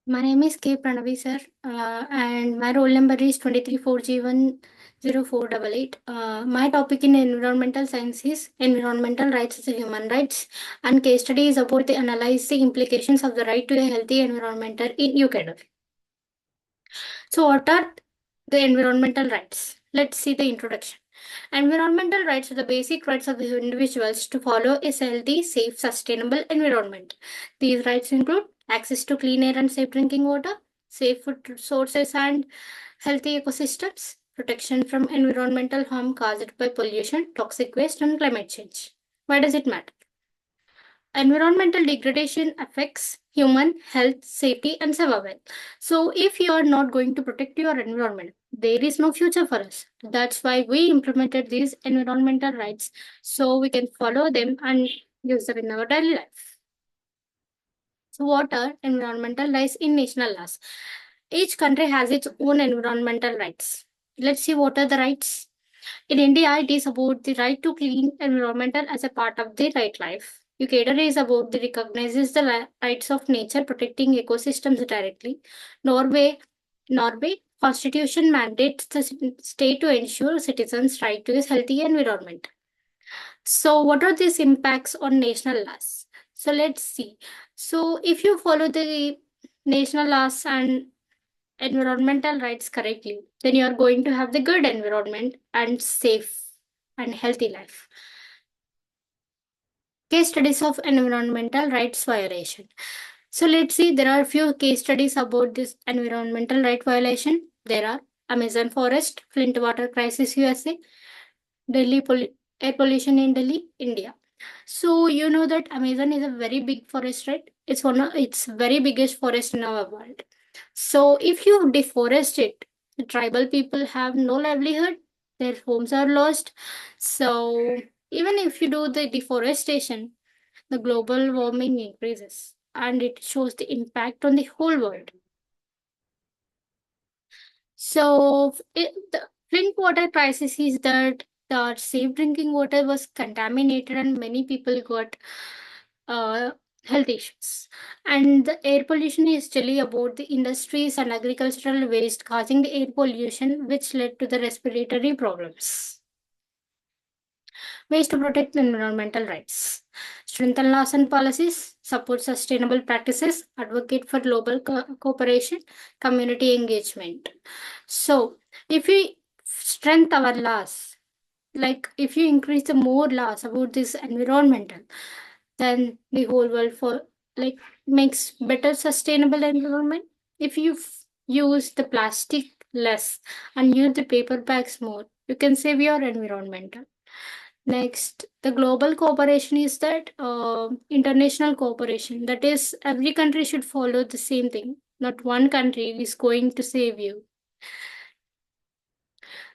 My name is K. Pranavi, sir, and my roll number is 234G10488. My topic in environmental science is environmental rights as a human rights, and case study is about the analyze the implications of the right to a healthy environment in Ecuador. So, what are the environmental rights? Let's see the introduction. Environmental rights are the basic rights of the individuals to follow a healthy, safe, sustainable environment. These rights include access to clean air and safe drinking water, safe food sources and healthy ecosystems, protection from environmental harm caused by pollution, toxic waste, and climate change. Why does it matter? Environmental degradation affects human health, safety, and survival. So, if you are not going to protect your environment, there is no future for us. That's why we implemented these environmental rights so we can follow them and use them in our daily life. So, what are environmental rights in national laws? Each country has its own environmental rights. Let's see what are the rights. In India, it is about the right to clean environmental as a part of the right life. Ecuador is about the recognizes the rights of nature, protecting ecosystems directly. Norway constitution mandates the state to ensure citizens' right to a healthy environment. So, what are these impacts on national laws? So, let's see. So, if you follow the national laws and environmental rights correctly, then you are going to have the good environment and safe and healthy life. Case studies of environmental rights violation. So let's see, there are a few case studies about this environmental right violation. There are Amazon forest, Flint water crisis USA, air pollution in Delhi, India. So you know that Amazon is a very big forest, right? It's very biggest forest in our world. So if you deforest it, the tribal people have no livelihood, their homes are lost. So even if you do the deforestation, the global warming increases and it shows the impact on the whole world. So the drink water crisis is that the safe drinking water was contaminated and many people got uh, health issues. And the air pollution is really about the industries and agricultural waste causing the air pollution, which led to the respiratory problems. Ways to protect environmental rights. Strengthen laws and policies, support sustainable practices, advocate for global cooperation, community engagement. So, if we strengthen our laws, like if you increase the more laws about this environmental, then the whole world for like makes better sustainable environment. If you use the plastic less and use the paper bags more, you can save your environmental. Next, the global cooperation is that international cooperation. That is, every country should follow the same thing. Not one country is going to save you.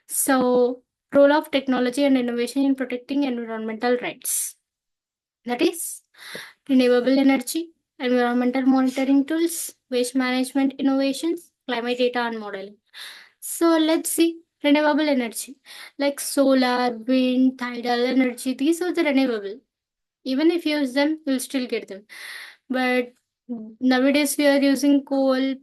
So, role of technology and innovation in protecting environmental rights. That is, renewable energy, environmental monitoring tools, waste management innovations, climate data and modeling. So, let's see renewable energy like solar, wind, tidal energy. These are the renewable. Even if you use them, you'll still get them. But nowadays we are using coal,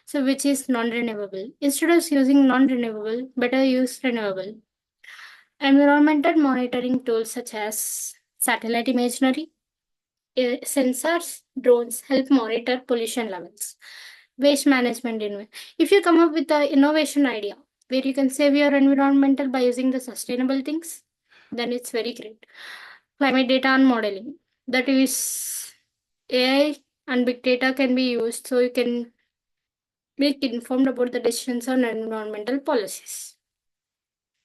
so which is non-renewable. Instead of using non-renewable, better use renewable. Environmental monitoring tools such as satellite imagery, sensors, drones help monitor pollution levels. Waste management. If you come up with an innovation idea where you can save your environmental by using the sustainable things, then it's very great. Climate data and modeling. That is, AI and big data can be used so you can make informed about the decisions on environmental policies.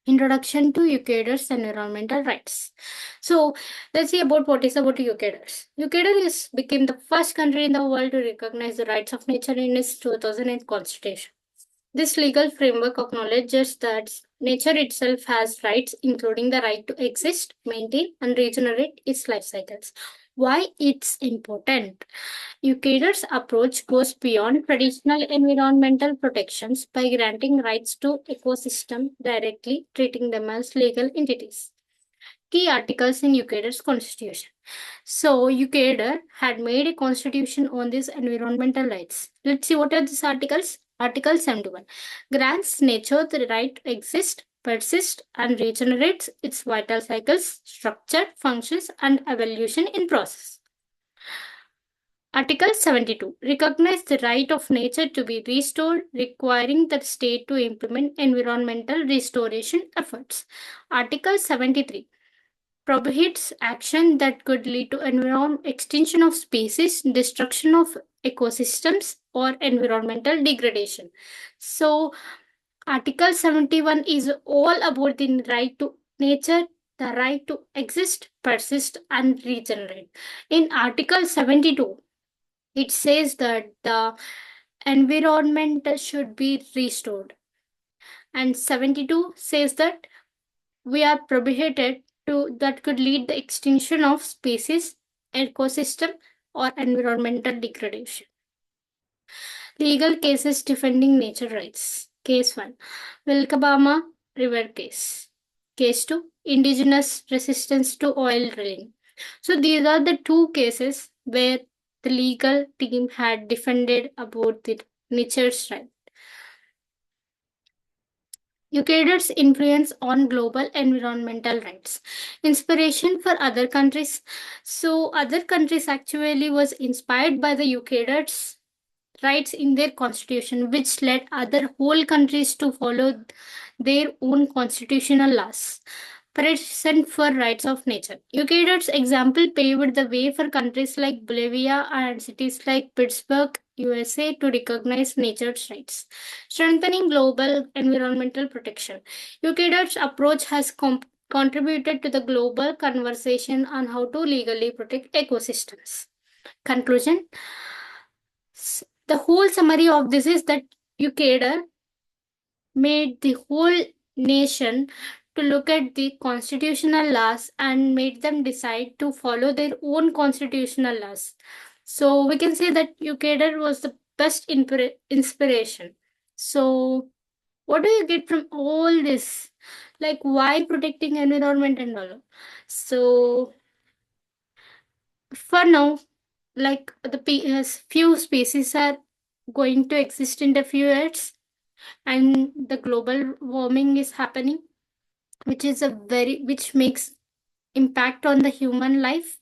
Introduction to Ecuador's environmental rights. So let's see about what is about Ecuador's. Ecuador is became the first country in the world to recognize the rights of nature in its 2008 constitution. This legal framework acknowledges that nature itself has rights, including the right to exist, maintain, and regenerate its life cycles. Why it's important? Ecuador's approach goes beyond traditional environmental protections by granting rights to ecosystem directly, treating them as legal entities. key articles in Ecuador's constitution. So Ecuador had made a constitution on these environmental rights. Let's see what are these articles. Article 71 grants nature the right to exist, persist, and regenerates its vital cycles, structure, functions, and evolution in process. Article 72 recognizes the right of nature to be restored, requiring the state to implement environmental restoration efforts. Article 73 prohibits action that could lead to extinction of species, destruction of ecosystems, or environmental degradation. So, Article 71 is all about the right to nature, the right to exist, persist, and regenerate. In Article 72, it says that the environment should be restored. And 72 says that we are prohibited to that could lead the extinction of species, ecosystem, or environmental degradation. Legal cases defending nature rights. Case 1 Vilcabamba River Case. Case 2 Indigenous Resistance to Oil Drilling. So these are the two cases where the legal team had defended about the nature's right. Ecuador's influence on global environmental rights. Inspiration for other countries. So other countries actually was inspired by the Ecuador's rights in their constitution, which led other whole countries to follow their own constitutional laws present for rights of nature. Ecuador's example paved the way for countries like Bolivia and cities like Pittsburgh, USA to recognize nature's rights, strengthening global environmental protection. Ecuador's approach has contributed to the global conversation on how to legally protect ecosystems. Conclusion. The whole summary of this is that Ecuador made the whole nation to look at the constitutional laws and made them decide to follow their own constitutional laws. So we can say that Ecuador was the best inspiration. So what do you get from all this? Like why protecting environment and all? So for now, like the few species are going to exist in the few years, and the global warming is happening, which is a very which makes impact on the human life.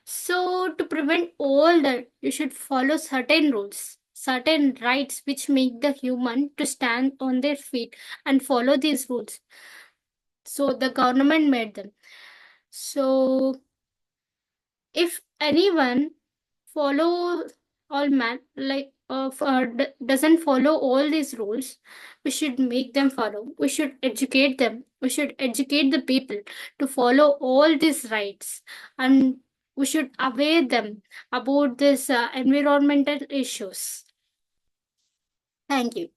So to prevent all that, you should follow certain rules, certain rights which make the human to stand on their feet and follow these rules. So the government made them. So if anyone follow all man like doesn't follow all these rules, we should make them follow, we should educate them, we should educate the people to follow all these rights, and we should aware them about this environmental issues. Thank you.